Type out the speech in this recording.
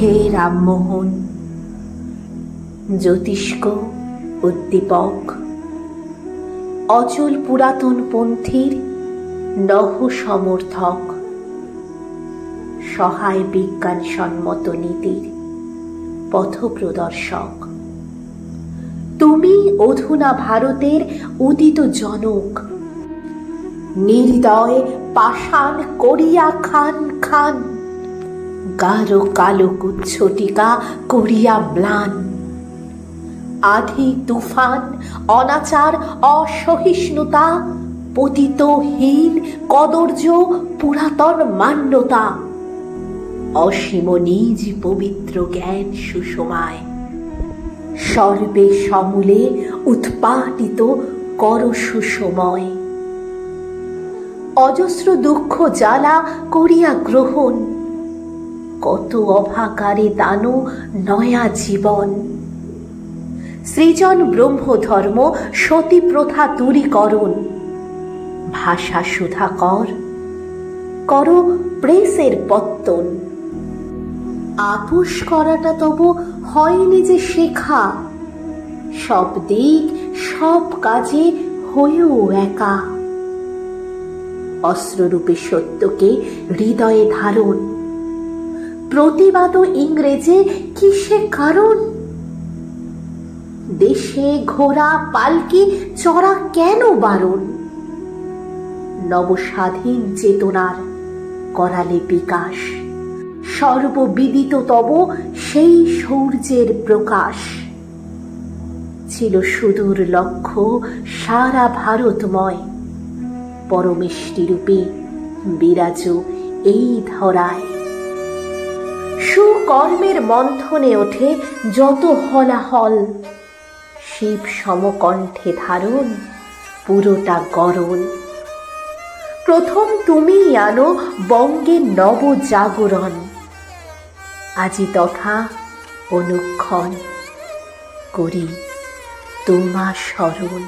হে রামমোহন, জ্যোতিষ্ক উদ্দীপক, অচল পুরাতন পন্থীর নহ সমর্থক, সহায় বিজ্ঞানসম্মত নীতির পথপ্রদর্শক, তুমি অধুনা ভারতের উদিত জনক, নির্দয় পাষাণ করিয়া খান খান, গাঢ় কালো কুচ্ছটিকা করিয়া ম্লান, আধি তুফান অনাচার অসহিষ্ণুতা, পতিতহীন কদর্য পুরাতন মান্যতা, অসীম নিজ পবিত্র জ্ঞান সুষমায়, সর্বে সমূলে উৎপাটিত কর সুসময়, অজস্র দুঃখ জ্বালা করিয়া গ্রহণ, কত অভাকারে দানো নয়া জীবন, সৃজন ব্রহ্মধর্ম সতী প্রথা দূরীকরণ, ভাষা সুধাকর কর প্রেসের পত্তন, আপোষ করাটা তব হয়নি যে শেখা, সব দিক সব কাজে হয়েও একা, অস্ত্ররূপে সত্যকে হৃদয়ে ধারণ, প্রতিবাদ ইংরেজে কিসে কারণ, দেশে ঘোড়া পালকি চড়া কেন বারণ, নবস্বাধীন চেতনার করালে বিকাশ, সর্ববিদিত তব সেই সূর্যের প্রকাশ, ছিল সুদূর লক্ষ্য সারা ভারতময়, পরমেষ্টি রূপে বিরাজ এই ধরায়, সুকর্মের মন্থনে ওঠে যত হলাহল, শিব সমকণ্ঠে ধারণ পুরোটা গরল, প্রথম তুমিই আনো বঙ্গে নব জাগরণ, আজি তথা অনুক্ষণ করি তোমা স্মরণ।